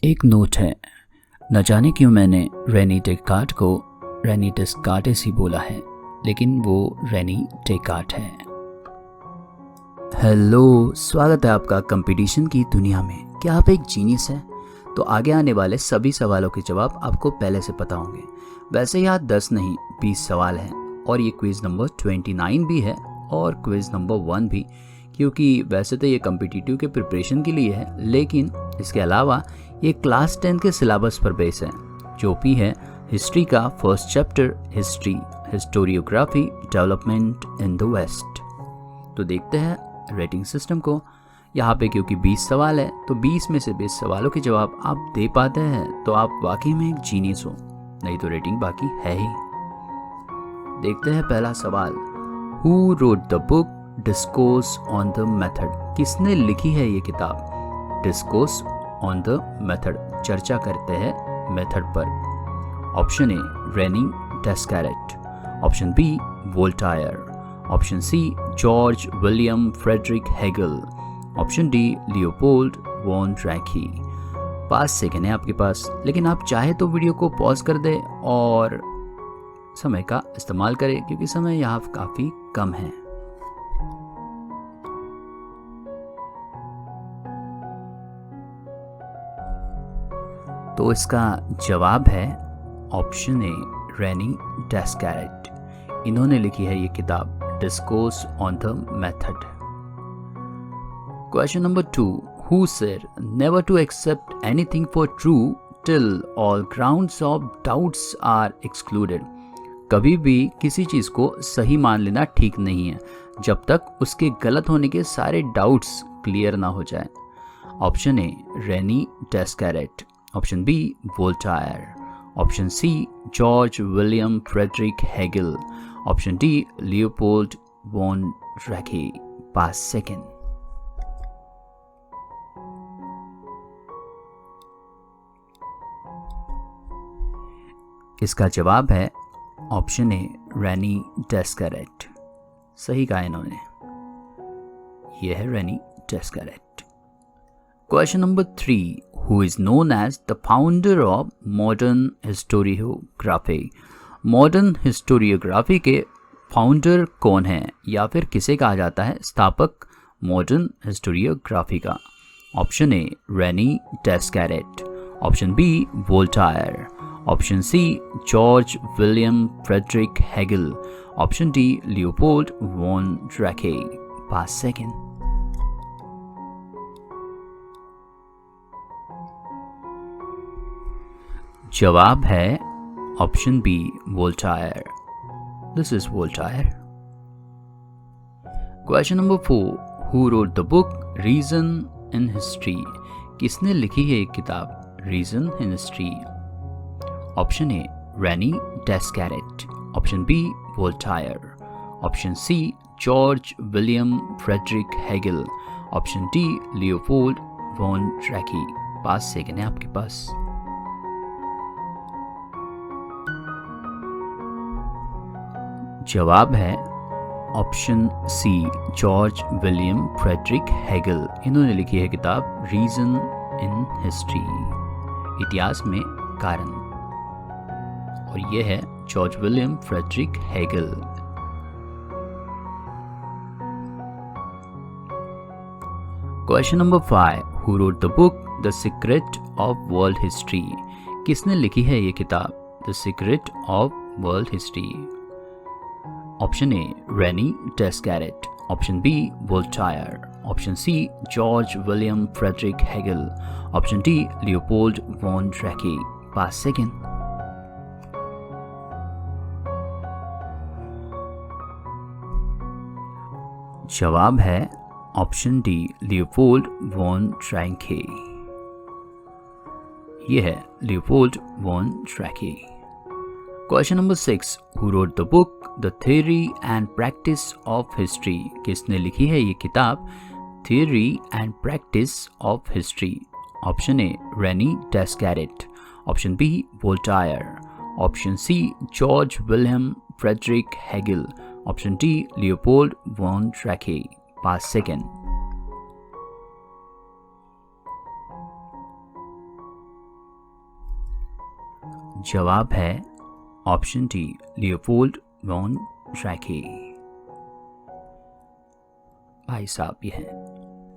एक नोट है। न जाने क्यों मैंने रेनी डेकार्ट को रेनी डेस्कार्टेस ही बोला है, लेकिन वो रेनी डेकार्ट है। हेलो, स्वागत है आपका कंपटीशन की दुनिया में। क्या आप एक जीनियस हैं? तो आगे आने वाले सभी सवालों के जवाब आपको पहले से पता होंगे। वैसे यहाँ 10 नहीं 20 सवाल हैं और ये क्विज नंबर 29 भी है और क्विज नंबर 1 भी, क्योंकि वैसे तो ये कम्पिटिटिव के प्रिपरेशन के लिए है, लेकिन इसके अलावा ये क्लास 10 के सिलेबस पर बेस है, जो भी है हिस्ट्री का first chapter history, historiography, development in the west. तो देखते हैं रेटिंग सिस्टम को। यहाँ पे क्योंकि 20 सवाल है तो 20 में से 20 सवालों के जवाब आप दे पाते हैं तो आप वाकई में एक जीनियस हो, नहीं तो रेटिंग बाकी है ही। देखते हैं पहला सवाल। Who wrote the book discourse on the method? किसने लिखी है ये किताब? डिस्कोर्स ऑन द मेथड, चर्चा करते हैं मेथड पर। Option A Rene Descartes, option B Voltaire, option C George William Friedrich Hegel, option D Leopold von ड्रैकी। 5 सेकेंड है आपके पास, लेकिन आप चाहे तो वीडियो को पॉज कर दे और समय का इस्तेमाल करें, क्योंकि समय यहाँ काफी कम है। तो इसका जवाब है ऑप्शन ए रेनी डेस्कारेट। इन्होंने लिखी है ये किताब discourse on the method. Question number 2। Who said never to accept anything for true till all grounds of doubts are excluded? कभी भी किसी चीज को सही मान लेना ठीक नहीं है जब तक उसके गलत होने के सारे डाउट्स क्लियर ना हो जाए। Option A Rene Descartes, option B Voltaire, option C George William Friedrich Hegel, option D Leopold von ड्रैकी। 5 सेकेंड। इसका जवाब है ऑप्शन ए रेनी डेस्कारेट। सही कहा इन्होंने, यह है Rene Descartes. Question number 3। Who is known as the founder of modern historiography? Modern historiography के फाउंडर कौन है, या फिर किसे कहा जाता है स्थापक मॉडर्न हिस्टोरियोग्राफी का? Option A Rene Descartes, option B Voltaire, option C George William Friedrich Hegel, option D Leopold von ड्रैकी। 5 सेकेंड। जवाब है option B Voltaire. This is Voltaire. Question number 4। Who wrote the book Reason in History? किसने लिखी है एक किताब Reason in History? Option A Rene Descartes, option B Voltaire, option C George William Friedrich Hegel, option D Leopold von ड्रैकी। 5 second है आपके पास। जवाब है option C George William Friedrich Hegel. इन्होंने लिखी है किताब रीजन इन हिस्ट्री, इतिहास में कारण, और यह है George William Friedrich Hegel. Question number 5। Who wrote the book the Secret of World History? किसने लिखी है ये किताब the Secret of World History? Option A Rene Descartes, option B Voltaire, option C George William Friedrich Hegel, option D Leopold von ड्रैकी। 5 second. जवाब है option D Leopold von ड्रैकी। यह है लियोपोल्ड वॉन ड्रैकी। Question number 6। Who wrote the book the theory and Practice of History? किसने लिखी है ये किताब Theory and Practice of History? Option A Rene Descartes, option B Voltaire, option C George William Friedrich Hegel, option D Leopold von ड्रैकी। 5 second. जवाब है option D, Leopold von ड्रैकी। भाई साहब ये है।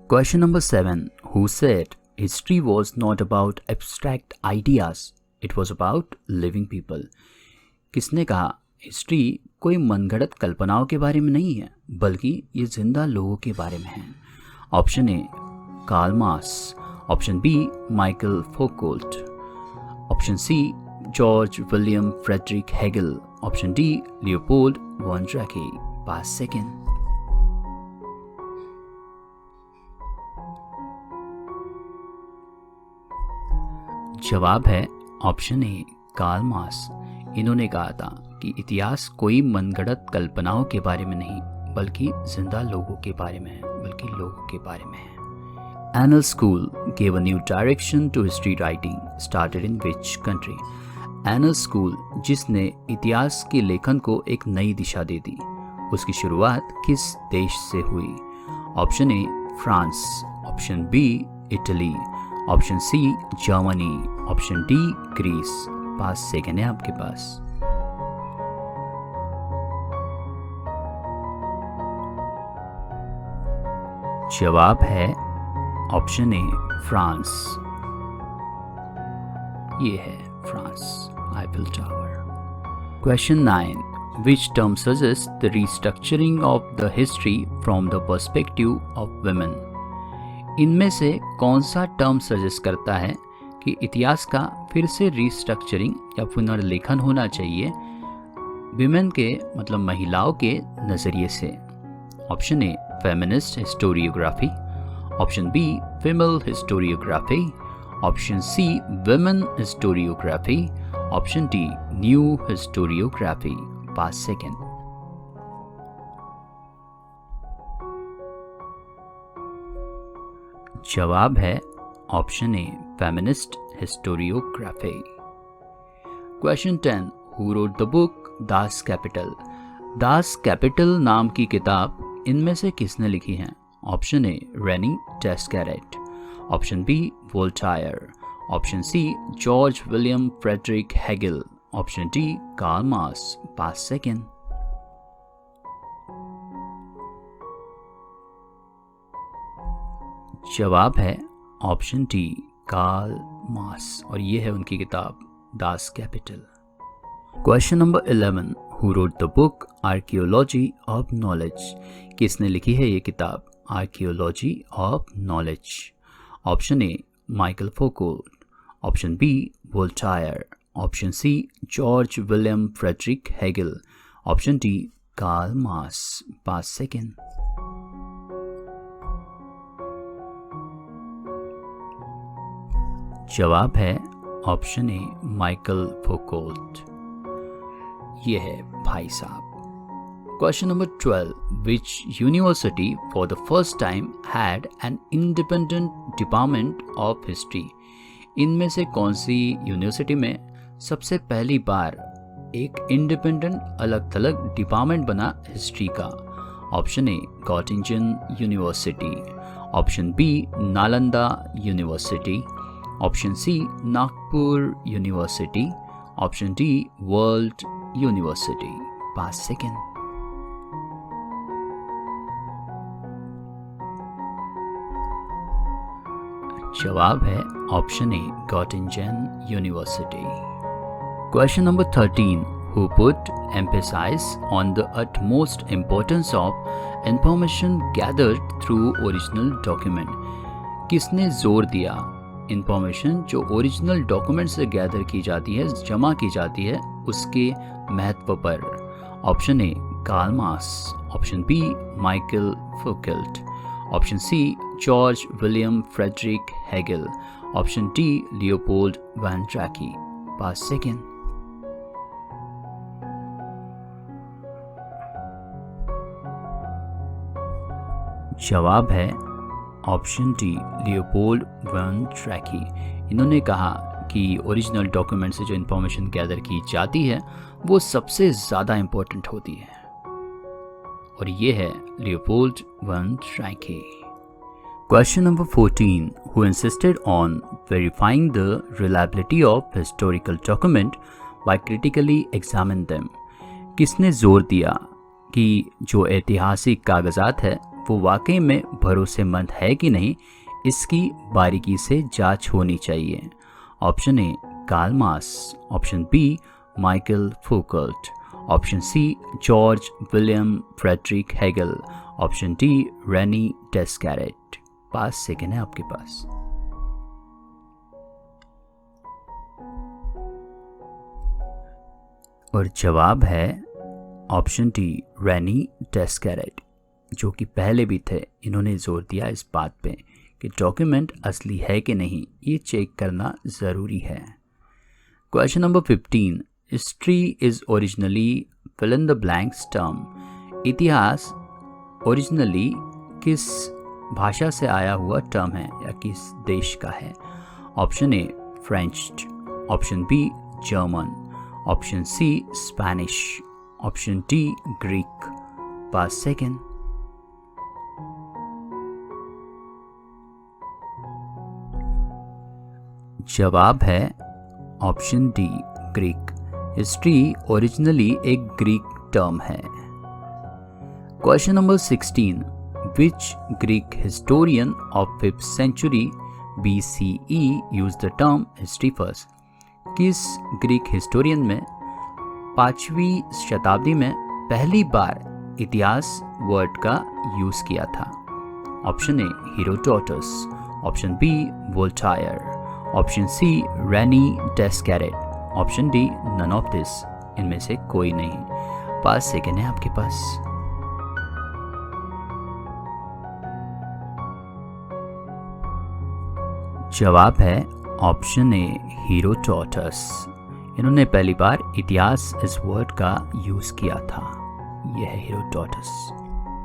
Question number 7, who said history was not about abstract ideas, it was about living people. किसने कहा हिस्ट्री कोई मनगढ़ंत कल्पनाओं के बारे में नहीं है, बल्कि ये जिंदा लोगों के बारे में है। Option A, Karl Marx. Option B, Michael Foucault. Option C, George William Friedrich Hegel. Option D, Leopold von ड्रैकी। 5 सेकेंड। जवाब है ऑप्शन ए, कार्ल मार्क्स। इन्होंने कहा था कि इतिहास कोई मनगढ़ंत कल्पनाओं के बारे में नहीं, बल्कि जिंदा लोगों के बारे में है, Annal School gave a new direction to history writing, started in which country? Annal School, जिसने इतिहास के लेखन को एक नई दिशा दे दी, उसकी शुरुआत किस देश से हुई? Option A, France. Option B, Italy. Option C, Germany. Option D, Greece. 5 second है आपके पास। जवाब है ऑप्शन ए, फ्रांस। ये है France, Eiffel tower. Question 9, which term suggest the restructuring of the history from the perspective of women? इनमें से कौन सा टर्म सजेस्ट करता है कि इतिहास का फिर से रीस्ट्रक्चरिंग या पुनर्लेखन होना चाहिए विमेन के मतलब महिलाओं के नज़रिए से? Option A, feminist historiography. Option B, female historiography. Option C, women historiography. Option D, new historiography. 5 second. जवाब है option A, feminist historiography. Question 10, who wrote the book Das Kapital? Das Kapital नाम की किताब इनमें से किसने लिखी है? Option A, Rene Descartes. Option B, Voltaire. Option C, George William Friedrich Hegel. Option D, Karl Marx. 5 second. जवाब है ऑप्शन डी, कार्ल मार्क्स, और ये है उनकी किताब Das Kapital. Question number 11, who wrote the book Archaeology of Knowledge? किसने लिखी है ये किताब Archaeology of Knowledge? Option A, Michael Foucault. Option B, Voltaire. Option C, George William Friedrich Hegel. Option D, Karl Marx. 5 second. जवाब है option A, Michael फोकोल्ट। ये है भाई साहब। Question number 12, which university for the first time had an independent department of history? इनमें से कौन सी university में सबसे पहली बार एक इंडिपेंडेंट अलग थलग डिपार्टमेंट बना हिस्ट्री का? Option A, Gottingen University. Option B, Nalanda University. Option C, Nagpur University. Option D, World University. 5 second. जवाब है option A, Gottingen University. Question number 13, who put emphasize on the utmost importance of information gathered through original document? किसने जोर दिया information जो original document से gather की जाती है, जमा की जाती है, उसके महत्व पर? Option A, Karl Marx. Option B, Michael Foucault. Option C, George William Friedrich Hegel. Option D, Leopold von ड्रैकी। 5 सेकेंड। जवाब है ऑप्शन डी, लियोपोल्ड वॉन ड्रैकी। इन्होंने कहा कि ओरिजिनल डॉक्यूमेंट से जो इंफॉर्मेशन गैदर की जाती है वो सबसे ज़्यादा इम्पोर्टेंट होती है, और ये है Leopold von ड्रैकी। Question number 14. Who insisted on verifying the reliability of historical document by critically examine them? किसने जोर दिया कि जो ऐतिहासिक कागजात है वो वाकई में भरोसेमंद है कि नहीं, इसकी बारीकी से जांच होनी चाहिए? Option A Karl Marx, option B Michael Foucault, option C George William Friedrich Hegel, option D Rene Descartes. 5 second है आपके पास। और जवाब है ऑप्शन डी रेनी डेस्कैरेट, जो कि पहले भी थे। इन्होंने जोर दिया इस बात पे कि डॉक्यूमेंट असली है कि नहीं, ये चेक करना ज़रूरी है। Question number 15. History is originally fill in the blanks term. इतिहास ओरिजिनली किस भाषा से आया हुआ टर्म है या किस देश का है? Option A French, option B German, option C Spanish, option D Greek. 5 second. जवाब है option D Greek. History originally एक ग्रीक टर्म है। Question number 16. Which Greek historian of 5th century BCE used the term history first? किस Greek historian में 5वीं शताब्दी में पहली बार इतिहास वर्ड का यूज किया था? Option A Herodotus, option B Voltaire, option C Rene Descartes, option D none of this. इनमें से कोई नहीं। 5 सेकेंड है आपके पास। जवाब है ऑप्शन ए हेरोडोटस। इन्होंने पहली बार इतिहास इस वर्ड का यूज किया था। यह है Herodotus.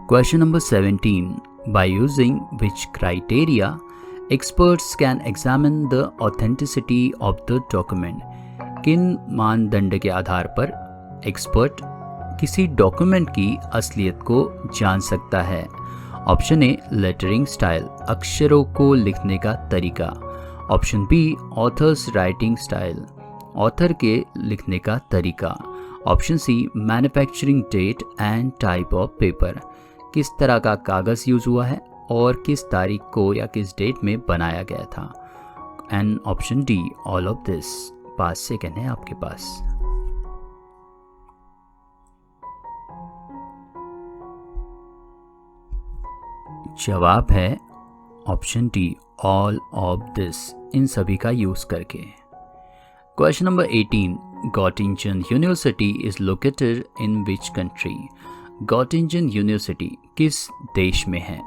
Question number 17. By using which criteria experts can examine the authenticity of the document? किन मानदंड के आधार पर एक्सपर्ट किसी डॉक्यूमेंट की असलियत को जान सकता है? ऑप्शन ए लेटरिंग स्टाइल, अक्षरों को लिखने का तरीका, option B author's writing style, author के लिखने का तरीका, option C manufacturing date and type of paper, किस तरह का कागज़ यूज हुआ है और किस तारीख को या किस डेट में बनाया गया था, and option D all of this. 5 second है आपके पास। जवाब है option D all of this, इन सभी का यूज करके। Question number 18. Gottingen University is located in which country? Gottingen University किस देश में है?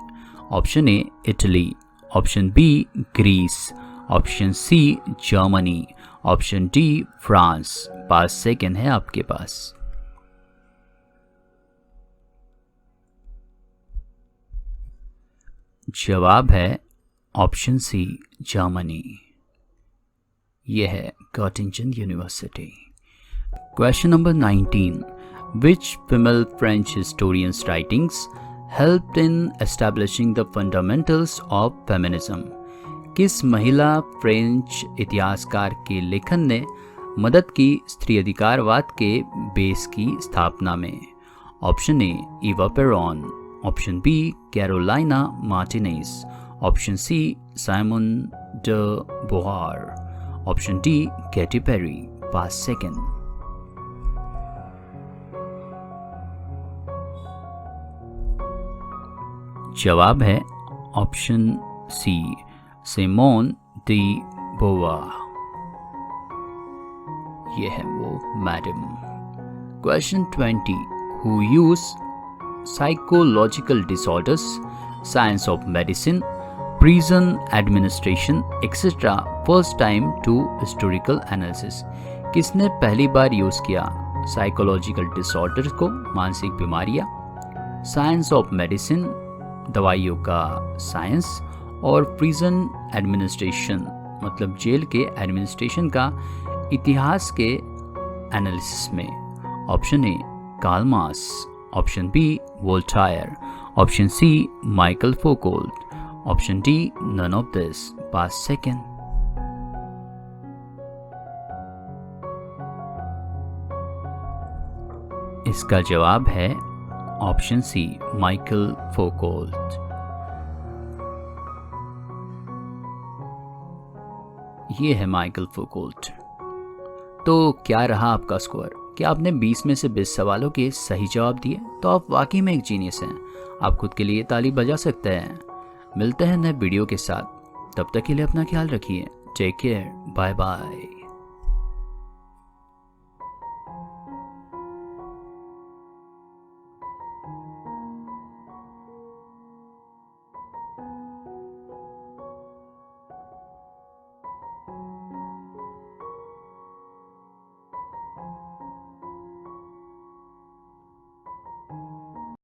Option A Italy, option B Greece, option C Germany, option D France. 5 second है आपके पास। जवाब है ऑप्शन सी जर्मनी। यह है Gottingen University. Question number 19. Which female French historians' writings helped in establishing the fundamentals of feminism? किस महिला French इतिहासकार के लेखन ने मदद की स्त्री अधिकारवाद के बेस की स्थापना में? Option A Eva Peron, option B Carolina Martinez, option C Simone de Beauvoir, option D Katy Perry. 5 second. जवाब है ऑप्शन सी सिमोन डी बोवार। यह है वो madam. Question 20. Who use psychological disorders, science of medicine, prison administration, etc. first time to historical analysis? किसने पहली बार use किया psychological disorder को, मानसिक बीमारियां, साइंस ऑफ मेडिसिन, दवाइयों का साइंस, और प्रिजन एडमिनिस्ट्रेशन मतलब जेल के एडमिनिस्ट्रेशन का इतिहास के एनालिसिस में? Option A Karl Marx, option B Voltaire, option C Michael Foucault, option D, none of this, past second. इसका जवाब है ऑप्शन सी, माइकल फौकॉल्ट। ये है माइकल फौकॉल्ट। तो क्या रहा आपका स्कोर? क्या आपने 20 में से 20 सवालों के सही जवाब दिए? तो आप वाकई में एक जीनियस हैं। आप खुद के लिए ताली बजा सकते हैं। मिलते हैं नए वीडियो के साथ, तब तक के लिए अपना ख्याल रखिए। Take care, bye bye.